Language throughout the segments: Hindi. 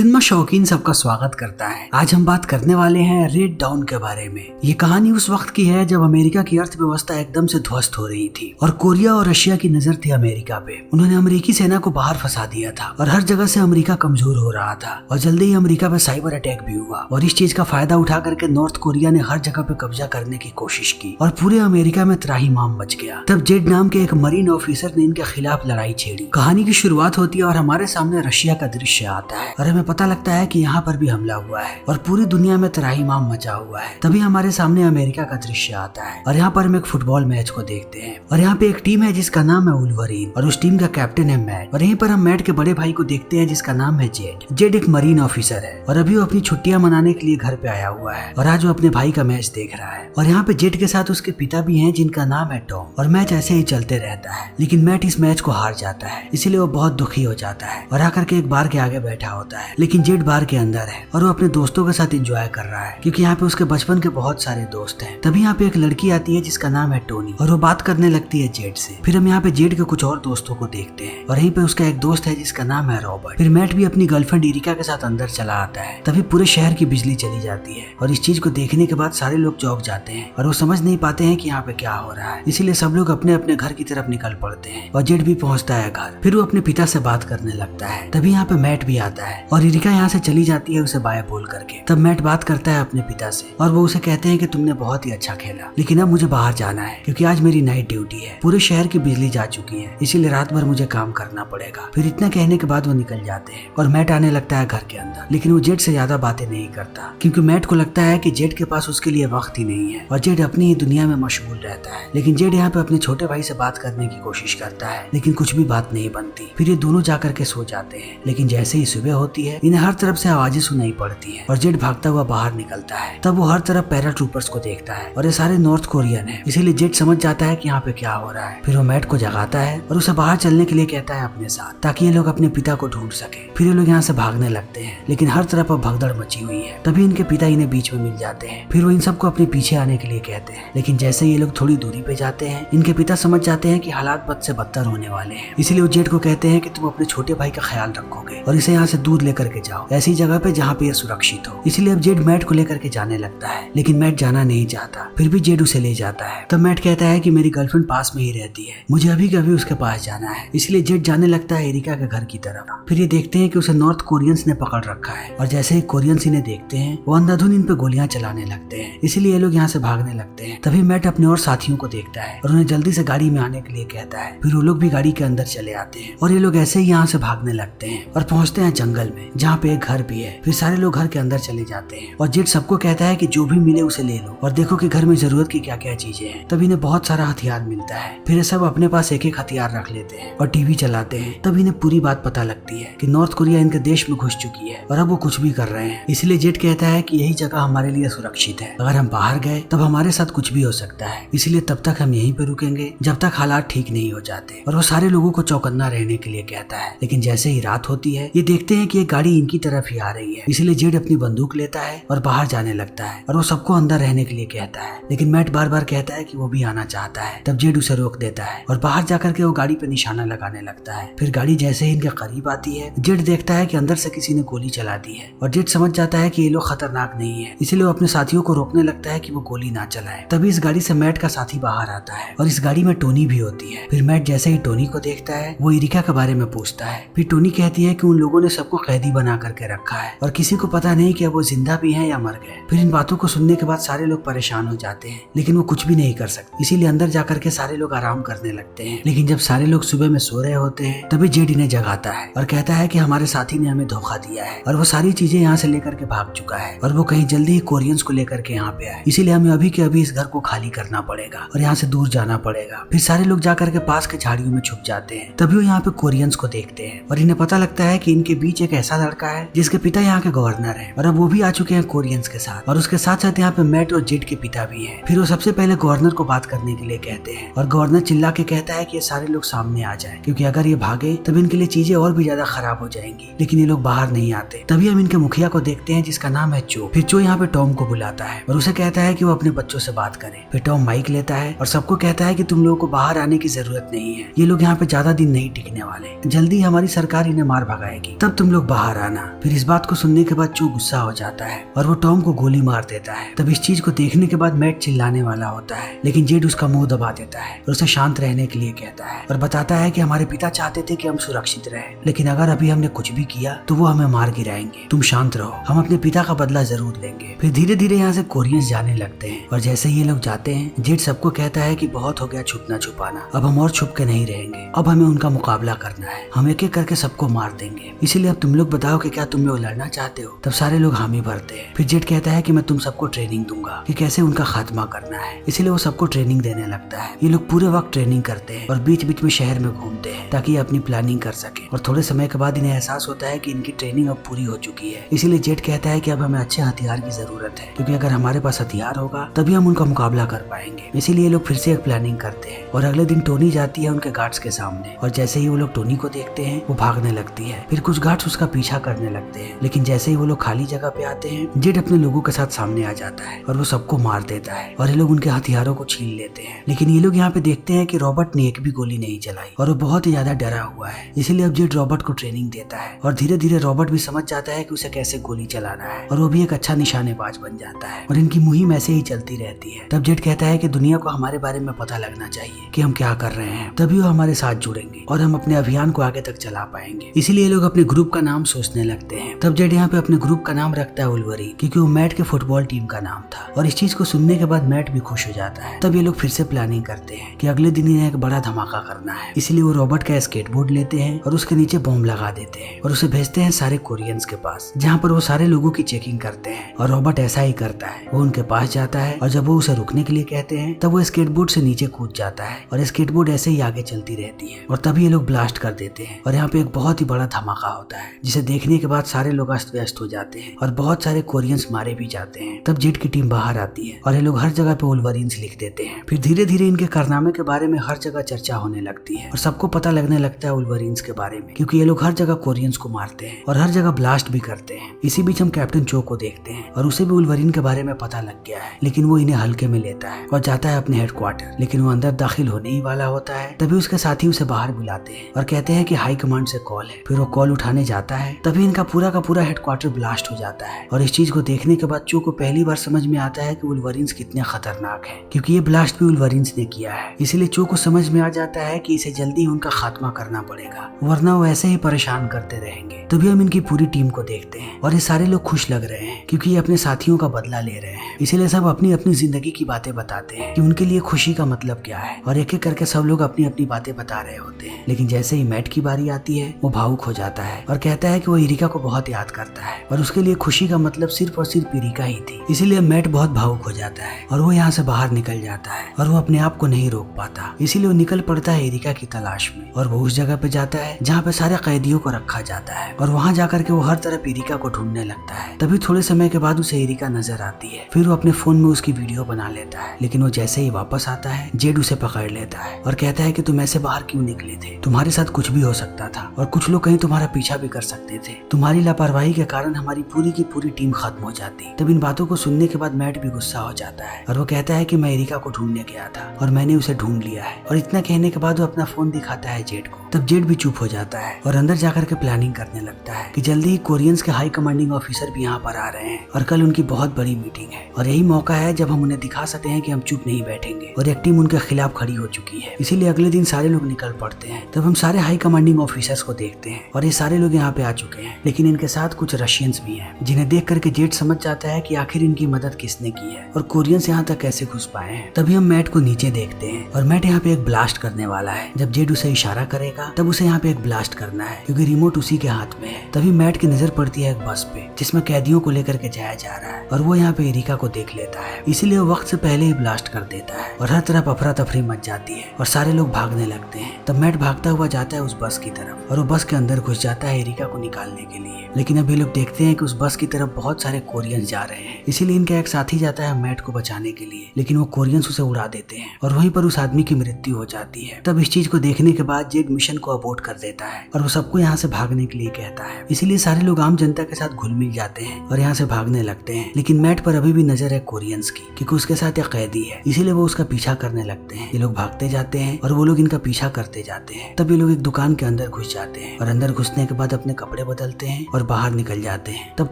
सिनेमा शौकीन सबका स्वागत करता है। आज हम बात करने वाले हैं रेड डाउन के बारे में। ये कहानी उस वक्त की है जब अमेरिका की अर्थव्यवस्था एकदम से ध्वस्त हो रही थी और कोरिया और रशिया की नजर थी अमेरिका पे। उन्होंने अमेरिकी सेना को बाहर फंसा दिया था और हर जगह से अमेरिका कमजोर हो रहा था और जल्दी ही अमेरिका पे साइबर अटैक भी हुआ और इस चीज का फायदा उठा करके नॉर्थ कोरिया ने हर जगह पे कब्जा करने की कोशिश की और पूरे अमेरिका में त्राहिमाम मच गया। तब जेड नाम के एक मरीन ऑफिसर ने इनके खिलाफ लड़ाई छेड़ी। कहानी की शुरुआत होती है और हमारे सामने रशिया का दृश्य आता है और हमें पता लगता है कि यहाँ पर भी हमला हुआ है और पूरी दुनिया में त्राहिमाम मचा हुआ है। तभी हमारे सामने अमेरिका का दृश्य आता है और यहाँ पर हम एक फुटबॉल मैच को देखते हैं और यहाँ पे एक टीम है जिसका नाम है वुल्वरीन और उस टीम का कैप्टन है मैट और यहीं पर हम मैट के बड़े भाई को देखते हैं जिसका नाम है जेड। जेड एक मरीन ऑफिसर है और अभी वो अपनी छुट्टियां मनाने के लिए घर पे आया हुआ है और आज वो अपने भाई का मैच देख रहा है और यहाँ पे जेड के साथ उसके पिता भी हैं जिनका नाम है टॉम और मैच ऐसे ही चलते रहता है। लेकिन मैट इस मैच को हार जाता है इसलिए वो बहुत दुखी हो जाता है और आकर के एक बार के आगे बैठा होता है। लेकिन जेड बार के अंदर है और वो अपने दोस्तों के साथ एंजॉय कर रहा है क्योंकि यहाँ पे उसके बचपन के बहुत सारे दोस्त हैं। तभी यहाँ पे एक लड़की आती है जिसका नाम है टोनी और वो बात करने लगती है जेड से। फिर हम यहाँ पे जेड के कुछ और दोस्तों को देखते हैं और यहीं पे उसका एक दोस्त है जिसका नाम है रॉबर्ट। फिर मैट भी अपनी गर्लफ्रेंड इरिका के साथ अंदर चला आता है। तभी पूरे शहर की बिजली चली जाती है और इस चीज को देखने के बाद सारे लोग चौंक जाते हैं और वो समझ नहीं पाते हैं कि यहाँ पे क्या हो रहा है। इसीलिए सब लोग अपने अपने घर की तरफ निकल पड़ते हैं और जेड भी पहुंचता है घर। फिर वो अपने पिता से बात करने लगता है। तभी यहाँ पे मैट भी आता है और इरिका यहाँ से चली जाती है उसे बाय बोल करके। तब मैट बात करता है अपने पिता से और वो उसे कहते हैं कि तुमने बहुत ही अच्छा खेला लेकिन अब मुझे बाहर जाना है क्योंकि आज मेरी नाइट ड्यूटी है। पूरे शहर की बिजली जा चुकी है इसीलिए रात भर मुझे काम करना पड़ेगा। फिर इतना कहने के बाद वो निकल जाते हैं और मैट आने लगता है घर के अंदर। लेकिन वो जेड से ज्यादा बातें नहीं करता क्योंकि मैट को लगता है कि जेड के पास उसके लिए वक्त ही नहीं है और जेड अपनी ही दुनिया में मशगूल रहता है। लेकिन जेड यहाँ पे अपने छोटे भाई से बात करने की कोशिश करता है लेकिन कुछ भी बात नहीं बनती। फिर ये दोनों जाकर के सो जाते हैं। लेकिन जैसे ही सुबह होती है इन्हें हर तरफ से आवाजें सुनाई पड़ती है और जेड भागता हुआ बाहर निकलता है। तब वो हर तरफ पैराट्रूपर्स को देखता है और ये सारे नॉर्थ कोरियन है इसीलिए जेड समझ जाता है कि यहाँ पे क्या हो रहा है। फिर वो मैट को जगाता है और उसे बाहर चलने के लिए कहता है अपने साथ ताकि ये लोग अपने पिता को ढूंढ सके। फिर ये लोग यहाँ से भागने लगते हैं लेकिन हर तरफ अब भगदड़ मची हुई है। तभी इनके पिता इन्हें बीच में मिल जाते हैं। फिर वो इन सबको अपने पीछे आने के लिए कहते हैं लेकिन जैसे ये लोग थोड़ी दूरी पे जाते हैं इनके पिता समझ जाते हैं कि हालात बद से बदतर होने वाले हैं। इसीलिए वो जेड को कहते हैं कि तुम अपने छोटे भाई का ख्याल रखोगे और इसे यहाँ से दूर लेकर के जाओ ऐसी जगह पे जहाँ पे ये सुरक्षित हो। इसीलिए अब जेड मैट को लेकर के जाने लगता है लेकिन मैट जाना नहीं चाहता। फिर भी जेड उसे ले जाता है। तब मैट कहता है कि मेरी गर्लफ्रेंड पास में ही रहती है, मुझे अभी के अभी उसके पास जाना है। इसलिए जेड जाने लगता है एरिका के घर की तरफ। फिर ये देखते हैं कि उसे नॉर्थ कोरियंस ने पकड़ रखा है और जैसे ही कोरियंस इन्हें देखते हैं वो अंधाधुन इन पे गोलियां चलाने लगते हैं। इसीलिए ये लोग यहाँ से भागने लगते हैं। तभी मैट अपने और साथियों को देखता है और उन्हें जल्दी से गाड़ी में आने के लिए कहता है। फिर वो लोग भी गाड़ी के अंदर चले आते हैं और ये लोग ऐसे ही यहाँ से भागने लगते हैं और पहुंचते हैं जंगल में जहाँ पे एक घर भी है। फिर सारे लोग घर के अंदर चले जाते हैं और जेड सबको कहता है कि जो भी मिले उसे ले लो और देखो कि घर में जरूरत की क्या क्या चीजें हैं। तब इन्हें बहुत सारा हथियार मिलता है। फिर ये सब अपने पास एक एक हथियार रख लेते हैं और टीवी चलाते हैं। तब इन्हें पूरी बात पता लगती है कि नॉर्थ कोरिया इनके देश में घुस चुकी है और अब वो कुछ भी कर रहे हैं। इसलिए जेड कहता है कि यही जगह हमारे लिए सुरक्षित है, अगर हम बाहर गए तब हमारे साथ कुछ भी हो सकता है, इसलिए तब तक हम यहीं पे रुकेंगे जब तक हालात ठीक नहीं हो जाते। और वो सारे लोगों को चौकन्ना रहने के लिए कहता है। लेकिन जैसे ही रात होती है ये देखते हैं कि एक गाड़ी इनकी तरफ ही आ रही है। इसलिए जेड अपनी बंदूक लेता है और बाहर जाने लगता है और वो सबको अंदर रहने के लिए कहता है। लेकिन मैट बार बार कहता है कि वो भी आना चाहता है। तब जेड उसे रोक देता है और बाहर जाकर के वो गाड़ी पे निशाना लगाने लगता है। फिर गाड़ी जैसे ही इनके करीब आती है जेड देखता है कि अंदर से किसी ने गोली चला दी है और जेड समझ जाता है कि ये लोग खतरनाक नहीं है। इसलिए वो अपने साथियों को रोकने लगता है कि वो गोली ना चलाए। तभी इस गाड़ी से मैट का साथी बाहर आता है और इस गाड़ी में टोनी भी होती है। फिर मैट जैसे ही टोनी को देखता है वो इरिका के बारे में पूछता है। फिर टोनी कहती है कि उन लोगों ने सबको कैदी बना करके रखा है और किसी को पता नहीं कि वो जिंदा भी है या मर गए। फिर इन बातों को सुनने के बाद सारे लोग परेशान हो जाते हैं लेकिन वो कुछ भी नहीं कर सकते। इसीलिए अंदर जाकर के सारे लोग आराम करने लगते हैं। लेकिन जब सारे लोग सुबह में सो रहे होते हैं तभी जेड इन्हें जगाता है और कहता है कि हमारे साथी ने हमें धोखा दिया है और वो सारी चीजें यहाँ से लेकर के भाग चुका है और वो कहीं जल्दी ही कोरियंस को लेकर के यहाँ पे आए। इसीलिए हमें अभी के अभी इस घर को खाली करना पड़ेगा और यहाँ से दूर जाना पड़ेगा। फिर सारे लोग जाकर के पास के झाड़ियों में छुप जाते हैं। तभी वो यहाँ पे कोरियंस को देखते हैं और इन्हें पता लगता है कि इनके बीच एक ऐसा लड़का है जिसके पिता यहाँ के गवर्नर है और अब वो भी आ चुके हैं कोरियंस के साथ और उसके साथ साथ यहाँ पे मैट और जेड के पिता भी हैं। फिर वो सबसे पहले गवर्नर को बात करने के लिए कहते हैं और गवर्नर चिल्ला के कहता है कि ये सारे लोग सामने आ जाएं क्योंकि अगर ये भागे तब इनके लिए चीजें और भी ज्यादा खराब हो जाएंगी। लेकिन ये लोग बाहर नहीं आते। तभी हम इनके मुखिया को देखते हैं जिसका नाम है चो। फिर चो यहाँ पे टॉम को बुलाता है और उसे कहता है कि वो अपने बच्चों से बात करे। फिर टॉम माइक लेता है और सबको कहता है कि तुम लोगों को बाहर आने की जरूरत नहीं है, ये लोग यहाँ पे ज्यादा दिन नहीं टिकने वाले, जल्दी हमारी सरकार इन्हें मार भगाएगी, तब तुम लोग बाहर बाहर आना। फिर इस बात को सुनने के बाद चो गुस्सा हो जाता है और वो टॉम को गोली मार देता है। तब इस चीज को देखने के बाद मैट चिल्लाने वाला होता है, लेकिन जेड उसका मुंह दबा देता है और उसे शांत रहने के लिए कहता है और बताता है कि हमारे पिता चाहते थे कि हम सुरक्षित रहें, लेकिन अगर अभी हमने कुछ भी किया तो वो हमें मार गिराएंगे। तुम शांत रहो, हम अपने पिता का बदला जरूर लेंगे। फिर धीरे धीरे यहाँ से कोरियंस जाने लगते हैं और जैसे ही ये लोग जाते हैं जेड सबको कहता है कि बहुत हो गया छुपना छुपाना, अब हम और छुप के नहीं रहेंगे, अब हमें उनका मुकाबला करना है, हम एक एक करके सबको मार देंगे। इसीलिए अब तुम लोग बताओ कि क्या तुम लोग लड़ना चाहते हो। तब सारे लोग हामी भरते हैं। फिर जेड कहता है कि मैं तुम सबको ट्रेनिंग दूंगा कि कैसे उनका खात्मा करना है। इसीलिए वो सबको ट्रेनिंग देने लगता है। ये लोग पूरे वक्त ट्रेनिंग करते हैं और बीच बीच में शहर में घूमते हैं ताकि ये अपनी प्लानिंग कर सके। और थोड़े समय के बाद इन्हें एहसास होता है कि इनकी ट्रेनिंग अब पूरी हो चुकी है। इसीलिए जेड कहता है कि अब हमें अच्छे हथियार की जरूरत है, क्योंकि अगर हमारे पास हथियार होगा तभी हम उनका मुकाबला कर पाएंगे। इसीलिए लोग फिर से एक प्लानिंग करते हैं और अगले दिन टोनी जाती है उनके गार्ड्स के सामने और जैसे ही वो लोग टोनी को देखते हैं वो भागने लगती है। फिर कुछ गार्ड्स उसका पीछा करने लगते हैं, लेकिन जैसे ही वो लोग खाली जगह पे आते हैं जेड अपने लोगों के साथ सामने आ जाता है और वो सबको मार देता है और ये लोग उनके हथियारों को छीन लेते हैं। लेकिन ये लोग यहाँ पे देखते हैं कि रॉबर्ट ने एक भी गोली नहीं चलाई और वो बहुत ही ज्यादा डरा हुआ है। इसीलिए अब जेड रॉबर्ट को ट्रेनिंग देता है और धीरे धीरे रॉबर्ट भी समझ जाता है कि उसे कैसे गोली चलाना है और वो भी एक अच्छा निशानेबाज बन जाता है और इनकी मुहिम ऐसे ही चलती रहती है। तब जेड कहता है कि दुनिया को हमारे बारे में पता लगना चाहिए कि हम क्या कर रहे हैं, तभी वो हमारे साथ जुड़ेंगे और हम अपने अभियान को आगे तक चला पाएंगे। इसीलिए लोग अपने ग्रुप का नाम सोचने लगते हैं। तब जेड यहाँ पे अपने ग्रुप का नाम रखता है वुल्वरीन, क्योंकि वो मैट के फुटबॉल टीम का नाम था और इस चीज को सुनने के बाद मैट भी खुश हो जाता है। तब ये लोग फिर से प्लानिंग करते हैं कि अगले दिन इन्हें एक बड़ा धमाका करना है। इसीलिए वो रॉबर्ट का स्केटबोर्ड लेते हैं और उसके नीचे बॉम्ब लगा देते हैं और उसे भेजते हैं सारे कोरियंस के पास, जहाँ पर वो सारे लोगों की चेकिंग करते हैं। और रॉबर्ट ऐसा ही करता है, वो उनके पास जाता है और जब वो उसे रुकने के लिए कहते हैं तब वो स्केटबोर्ड से नीचे कूद जाता है और स्केटबोर्ड ऐसे ही आगे चलती रहती है और तभी ये लोग ब्लास्ट कर देते हैं और यहाँ पे एक बहुत ही बड़ा धमाका होता है, जिसे देखने के बाद सारे लोग अस्त व्यस्त हो जाते हैं और बहुत सारे कोरियंस मारे भी जाते हैं। तब जेड की टीम बाहर आती है और ये लोग हर जगह पे वुल्वरीन्स लिख देते हैं। फिर धीरे धीरे इनके कारनामे के बारे में हर जगह चर्चा होने लगती है और सबको पता लगने लगता है वुल्वरीन्स के बारे में, क्योंकि ये लोग हर जगह कोरियंस को मारते हैं और हर जगह ब्लास्ट भी करते हैं। इसी बीच हम कैप्टन चो को देखते हैं और उसे भी वुल्वरीन के बारे में पता लग गया है, लेकिन वो इन्हें हल्के में लेता है और जाता है अपने हेडक्वार्टर। लेकिन वो अंदर दाखिल होने ही वाला होता है तभी उसके साथी उसे बाहर बुलाते हैं और कहते हैं कि हाई कमांड से कॉल है। फिर वो कॉल उठाने जाता है तभी इनका पूरा का पूरा हेडक्वार्टर ब्लास्ट हो जाता है और इस चीज को देखने के बाद चो को पहली बार समझ में आता है कि वुल्वरीन्स कितने खतरनाक हैं, क्योंकि ये ब्लास्ट भी वुल्वरीन्स ने किया है। इसीलिए चो को समझ में आ जाता है कि इसे जल्दी उनका खात्मा करना पड़ेगा, वरना वो ऐसे ही परेशान करते रहेंगे। तभी हम इनकी पूरी टीम को देखते हैं और ये सारे लोग खुश लग रहे हैं क्योंकि ये अपने साथियों का बदला ले रहे हैं। इसीलिए सब अपनी अपनी जिंदगी की बातें बताते हैं कि उनके लिए खुशी का मतलब क्या है और एक एक करके सब लोग अपनी अपनी बातें बता रहे होते हैं। लेकिन जैसे ही मैट की बारी आती है वो भावुक हो जाता है और कहता है कि वो इरिका को बहुत याद करता है और उसके लिए खुशी का मतलब सिर्फ और सिर्फ इरिका ही थी। इसीलिए मैट बहुत भावुक हो जाता है और वो यहाँ से बाहर निकल जाता है और वो अपने आप को नहीं रोक पाता। इसीलिए वो निकल पड़ता है इरिका की तलाश में और वो उस जगह पे जाता है जहाँ पे सारे कैदियों को रखा जाता है और वहाँ जाकर के वो हर तरफ इरिका को ढूंढने लगता है। तभी थोड़े समय के बाद उसे इरिका नजर आती है। फिर वो अपने फोन में उसकी वीडियो बना लेता है, लेकिन वो जैसे ही वापस आता है जेड उसे पकड़ लेता है और कहता है कि तुम ऐसे बाहर क्यों निकले थे, तुम्हारे साथ कुछ भी हो सकता था और कुछ लोग कहीं तुम्हारा पीछा भी कर सकते थे, तुम्हारी लापरवाही के कारण हमारी पूरी की पूरी टीम खत्म हो जाती। तब इन बातों को सुनने के बाद मैट भी गुस्सा हो जाता है और वो कहता है कि मैं इरिका को ढूंढने गया था और मैंने उसे ढूंढ लिया है। और इतना कहने के बाद वो अपना फोन दिखाता है जेड को। तब जेड भी चुप हो जाता है और अंदर जाकर के प्लानिंग करने लगता है कि जल्दी ही कोरियंस के हाई कमांडिंग ऑफिसर भी यहाँ पर आ रहे हैं और कल उनकी बहुत बड़ी मीटिंग है और यही मौका है जब हम उन्हें दिखा सकते हैं कि हम चुप नहीं बैठेंगे और एक टीम उनके खिलाफ खड़ी हो चुकी है। इसीलिए अगले दिन सारे लोग निकल पड़ते हैं। तब हम सारे हाई कमांडिंग ऑफिसर्स को देखते हैं और ये सारे लोग यहाँ पे आ चुके हैं, लेकिन इनके साथ कुछ रशियंस भी हैं, जिन्हें देख करके जेड समझ जाता है कि आखिर इनकी मदद किसने की है और कोरियंस यहाँ तक कैसे घुस पाए हैं। तभी हम मैट को नीचे देखते हैं और मैट यहाँ पे एक ब्लास्ट करने वाला है। जब जेड उसे इशारा करेगा तब उसे यहाँ पे एक ब्लास्ट करना है, क्योंकि रिमोट उसी के हाथ में है। तभी मैट की नजर पड़ती है एक बस पे जिसमें कैदियों को लेकर के जाया जा रहा है और वो यहाँ पे इरिका को देख लेता है। इसीलिए वो वक्त से पहले ही ब्लास्ट कर देता है और हर तरफ अफरा तफरी मच जाती है और सारे लोग भागने लगते हैं। तब मैट भागता हुआ जाता है उस बस की तरफ और वो बस के अंदर घुस जाता है इरिका को निकालने के लिए। लेकिन अभी लोग देखते हैं कि उस बस की तरफ बहुत सारे कोरियंस जा रहे हैं। इसीलिए इनका एक साथी जाता है मैट को बचाने के लिए, लेकिन वो कोरियंस उसे उड़ा देते हैं और वहीं पर उस आदमी की मृत्यु हो जाती है। तब इस चीज को देखने के बाद जेड मिशन को अबॉर्ट कर देता है और वो सबको यहाँ से भागने के लिए कहता है। इसीलिए सारे लोग आम जनता के साथ घुल मिल जाते हैं और यहाँ से भागने लगते हैं। लेकिन मैट पर अभी भी नजर है कोरियंस की, क्योंकि उसके साथ एक कैदी है, इसीलिए वो उसका पीछा करने लगते हैं। ये लोग भागते जाते हैं और वो लोग इनका पीछा करते जाते हैं। तब ये लोग एक दुकान के अंदर घुस जाते हैं और अंदर घुसने के बाद अपने कपड़े कपड़े बदलते हैं और बाहर निकल जाते हैं। तब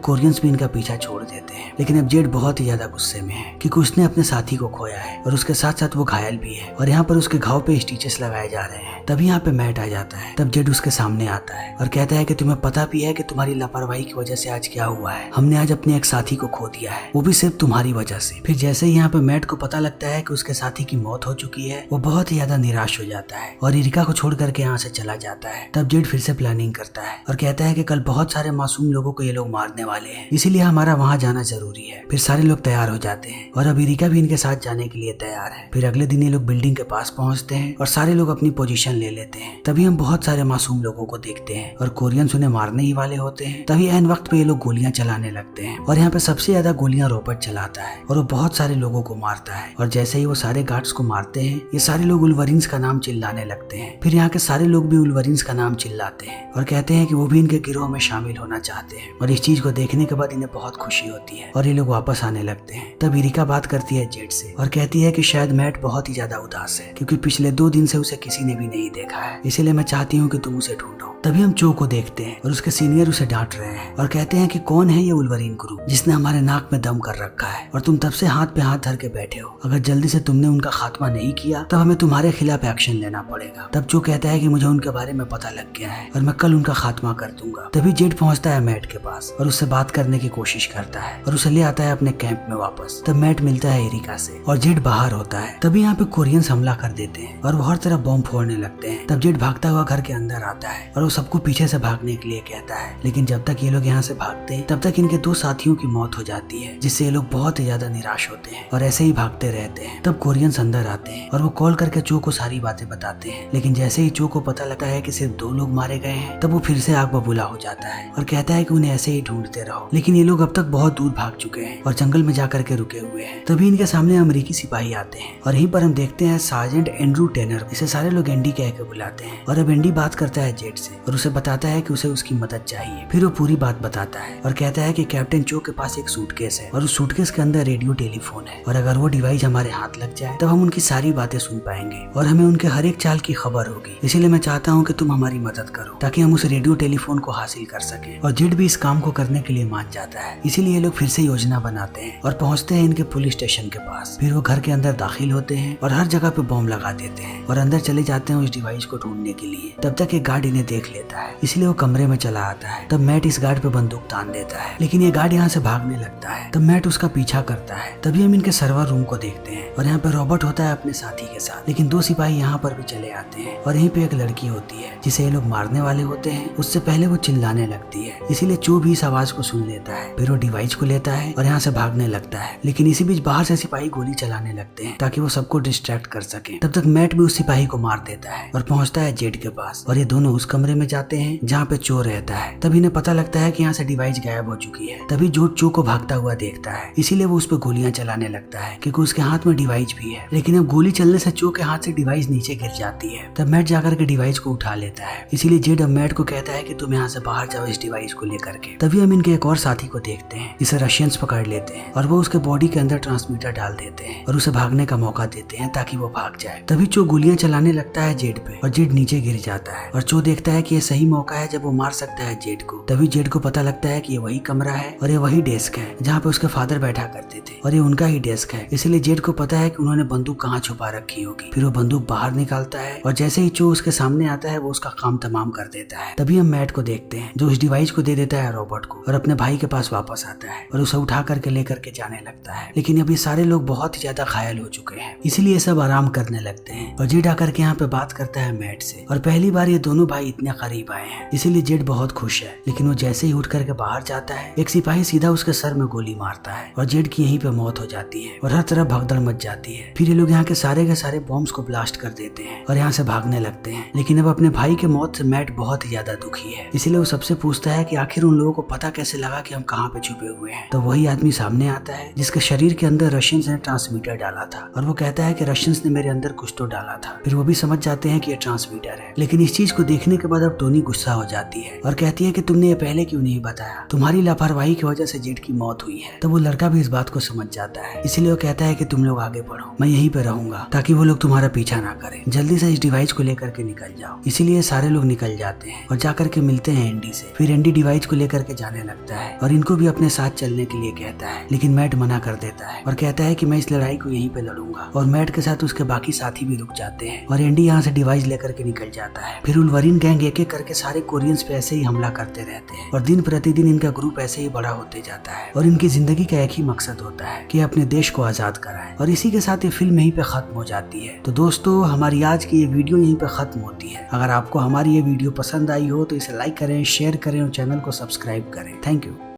कोरियंस भी इनका पीछा छोड़ देते हैं। लेकिन अब जेड बहुत ही ज्यादा गुस्से में है क्योंकि उसने अपने साथी को खोया है और उसके साथ साथ वो घायल भी है और यहाँ पर उसके घाव पे स्टिचेस लगाए जा रहे हैं। तभी यहाँ पे मैट आ जाता है। तब जेड उसके सामने आता है और कहता है कि तुम्हें पता भी है कि तुम्हारी लापरवाही की वजह से आज क्या हुआ है। हमने आज अपने एक साथी को खो दिया है, वो भी सिर्फ तुम्हारी वजह से। फिर जैसे ही यहाँ पे मैट को पता लगता है कि उसके साथी की मौत हो चुकी है, वो बहुत ही ज्यादा निराश हो जाता है और इरिका को छोड़ करके यहाँ से चला जाता है। तब जेड फिर से प्लानिंग करता है और कहता है कि कल बहुत सारे मासूम लोगों को ये लोग मारने वाले हैं, इसीलिए हमारा वहाँ जाना जरूरी है। फिर सारे लोग तैयार हो जाते हैं और अब इरिका भी इनके साथ जाने के लिए तैयार है। फिर अगले दिन ये लोग बिल्डिंग के पास पहुंचते हैं और सारे लोग अपनी पोजीशन ले लेते हैं। तभी हम बहुत सारे मासूम लोगों को देखते हैं और कोरियंस उन्हें मारने ही वाले होते हैं। तभी ऐन वक्त पे ये लोग गोलियां चलाने लगते हैं और यहाँ पे सबसे ज्यादा गोलियां रॉबर्ट चलाता है और वो बहुत सारे लोगों को मारता है। और जैसे ही वो सारे गार्ड्स को मारते हैं, ये सारे लोग वुल्वरीन्स का नाम चिल्लाने लगते हैं। फिर यहाँ के सारे लोग भी वुल्वरीन्स का नाम चिल्लाते हैं और कहते हैं कि वो भी इनके गिरोह में शामिल होना चाहते हैं। और इस चीज को देखने के बाद इन्हें बहुत खुशी होती है और ये लोग वापस आने लगते हैं। तब इरिका बात करती है जेड से और कहती है कि शायद मैट बहुत ही ज्यादा उदास है क्योंकि पिछले 2 दिन से उसे किसी ने भी नहीं देखा है, इसीलिए मैं चाहती हूँ कि तुम उसे ढूंढो। तभी हम चो को देखते हैं और उसके सीनियर उसे डांट रहे हैं और कहते हैं कि कौन है ये वुल्वरीन ग्रुप जिसने हमारे नाक में दम कर रखा है और तुम तब से हाथ पे हाथ धर के बैठे हो। अगर जल्दी से तुमने उनका खात्मा नहीं किया तब हमें तुम्हारे खिलाफ एक्शन लेना पड़ेगा। तब चो कहता है कि मुझे उनके बारे में पता लग गया है और मैं कल उनका खात्मा कर दूंगा। तभी जेड पहुंचता है मैट के पास और उससे बात करने की कोशिश करता है और उसे ले आता है अपने कैंप में वापस। तब मैट मिलता है इरिका से और जेड बाहर होता है। तभी यहाँ पे कोरियंस हमला कर देते हैं और वो हर तरफ बॉम्ब फोड़ने लगते हैं। तब जेड भागता हुआ घर के अंदर आता है और वो सबको पीछे से भागने के लिए कहता है। लेकिन जब तक ये लोग यहाँ से भागते हैं तब तक इनके 2 साथियों की मौत हो जाती है, जिससे ये लोग बहुत ही ज्यादा निराश होते हैं और ऐसे ही भागते रहते हैं। तब कोरियंस अंदर आते हैं और वो कॉल करके चो को सारी बातें बताते हैं। लेकिन जैसे ही चो को पता लगता है कि सिर्फ 2 लोग मारे गए हैं, तब वो फिर से आग बबूला हो जाता है और कहता है कि उन्हें ऐसे ही ढूंढते रहो। लेकिन ये लोग अब तक बहुत दूर भाग चुके हैं और जंगल में जाकर के रुके हुए हैं। तभी इनके सामने अमेरिकी सिपाही आते हैं और यहीं पर हम देखते हैं सार्जेंट एंड्रू टेनर, इसे सारे लोग एंडी कह के बुलाते हैं। और अब एंडी बात करता है जेड से और उसे बताता है कि उसे उसकी मदद चाहिए। फिर वो पूरी बात बताता है और कहता है कि कैप्टन चो के पास एक सूटकेस है और उस सूटकेस के अंदर रेडियो टेलीफोन है और अगर वो डिवाइस हमारे हाथ लग जाए तब हम उनकी सारी बातें सुन पाएंगे और हमें उनके हर एक चाल की खबर होगी। इसीलिए मैं चाहता हूँ कि तुम हमारी मदद करो ताकि हम उस रेडियो टेलीफोन को हासिल कर सके। और जेड भी इस काम को करने के लिए मान जाता है। इसीलिए ये लोग फिर से योजना बनाते हैं और पहुंचते हैं इनके पुलिस स्टेशन के पास। फिर वो घर के अंदर दाखिल होते हैं और हर जगह पे बॉम्ब लगा देते हैं और अंदर चले जाते हैं उस डिवाइस को ढूंढने के लिए। तब तक एक गार्ड इन्हें देख लेता है, इसलिए वो कमरे में चला आता है। तब मैट इस गार्ड पे बंदूक तान देता है, लेकिन ये गार्ड यहाँ से भागने लगता है। तब मैट उसका पीछा करता है। तभी हम इनके सर्वर रूम को देखते हैं और यहाँ पे रॉबर्ट होता है अपने साथी के साथ। लेकिन 2 सिपाही यहाँ पर भी चले आते हैं और यहीं पे एक लड़की होती है जिसे ये लोग मारने वाले होते हैं। उससे पहले वो चिल्लाने लगती है, इसीलिए चो भी इस आवाज को सुन लेता है। फिर वो डिवाइस को लेता है और यहाँ से भागने लगता है। लेकिन इसी बीच बाहर से सिपाही गोली चलाने लगते हैं ताकि वो सबको डिस्ट्रैक्ट कर सके। तब तक मैट भी उस सिपाही को मार देता है और पहुंचता है जेड के पास और ये दोनों उस कमरे में जाते हैं जहाँ पे चो रहता है। तभी इन्हें पता लगता है कि यहाँ से डिवाइस गायब हो चुकी है। तभी जो चो को भागता हुआ देखता है, इसीलिए वो उस पर गोलियां चलाने लगता है क्योंकि उसके हाथ में डिवाइस भी है। लेकिन अब गोली चलने से चो के हाथ से डिवाइस नीचे गिर जाती है। तब मैट जाकर के डिवाइस को उठा लेता है। इसीलिए जेड अब मैट को कहता है कि तुम यहाँ से बाहर जाओ इस डिवाइस को लेकर के। तभी हम इनके एक और साथी को देखते हैं जिसे रशियंस पकड़ लेते हैं और वो उसके बॉडी के अंदर ट्रांसमीटर डाल देते हैं और उसे भागने का मौका देते हैं ताकि वो भाग जाए। तभी चो गोलियां चलाने लगता है जेड पे और जेड नीचे गिर जाता है और चो देखता है कि ये सही मौका है जब वो मार सकता है जेड को। तभी जेड को पता लगता है कि ये वही कमरा है और ये वही डेस्क है जहाँ पे उसके फादर बैठा करते थे और ये उनका ही डेस्क है। इसलिए जेड को पता है कि उन्होंने बंदूक कहाँ छुपा रखी होगी। फिर वो बंदूक बाहर निकालता है और जैसे ही चो उसके सामने आता है वो उसका काम तमाम कर देता है। तभी हम मैट को देखते हैं जो उस डिवाइस को दे देता है रॉबर्ट को और अपने भाई के पास वापस आता है और उसे उठा करके लेकर के जाने लगता है। लेकिन अभी सारे लोग बहुत ही ज्यादा घायल हो चुके हैं, इसलिए सब आराम करने लगते हैं और जेड आकर के यहाँ पे बात करता है मैट से और पहली बार ये दोनों भाई इतने करीब आए हैं, इसीलिए जेड बहुत खुश है। लेकिन वो जैसे ही उठ करके बाहर जाता है, एक सिपाही सीधा उसके सर में गोली मारता है और जेड की यहीं पे मौत हो जाती है और हर तरफ भगदड़ मच जाती है। फिर ये लोग यहाँ के सारे बॉम्ब्स को ब्लास्ट कर देते हैं और यहाँ से भागने लगते हैं। लेकिन अब अपने भाई के मौत से मैट बहुत ही ज्यादा दुखी है, इसलिए वो सबसे पूछता है कि आखिर उन लोगों को पता कैसे लगा कि हम कहाँ पे छुपे हुए हैं। तो वही आदमी सामने आता है जिसके शरीर के अंदर रशियंस ने ट्रांसमीटर डाला था और वो कहता है कि रशियंस ने मेरे अंदर कुछ तो डाला था। फिर वो भी समझ जाते हैं कि ये ट्रांसमीटर है। लेकिन इस चीज को देखने के बाद अब टोनी गुस्सा हो जाती है और कहती है कि तुमने ये पहले क्यों नहीं बताया, तुम्हारी लापरवाही की वजह से जेड की मौत हुई है। तो वो लड़का भी इस बात को समझ जाता है, इसलिए वो कहता है कि तुम लोग आगे बढ़ो, मैं यहीं पे रहूंगा ताकि वो लोग तुम्हारा पीछा ना करें। जल्दी से इस डिवाइस को लेकर के निकल जाओ। इसीलिए सारे लोग निकल जाते हैं और जाकर के मिलते पूछते हैं एंडी से। फिर एंडी डिवाइस को लेकर के जाने लगता है और इनको भी अपने साथ चलने के लिए कहता है, लेकिन मैट मना कर देता है और कहता है कि मैं इस लड़ाई को यहीं पे लड़ूंगा। और मैट के साथ उसके बाकी साथी भी रुक जाते हैं और एंडी यहाँ से डिवाइस लेकर के निकल जाता है। फिर वुल्वरीन गैंग एक एक करके सारे कोरियंस पे ऐसे ही हमला करते रहते हैं और दिन प्रतिदिन इनका ग्रुप ऐसे ही बड़ा होते जाता है और इनकी जिंदगी का एक ही मकसद होता है कि अपने देश को आजाद कराएं। और इसी के साथ ये फिल्म यहीं पे खत्म हो जाती है। तो दोस्तों, हमारी आज की ये वीडियो यहीं पे खत्म होती है। अगर आपको हमारी ये वीडियो पसंद आई हो तो इसे लाइक करें, शेयर करें और चैनल को सब्सक्राइब करें। Thank you.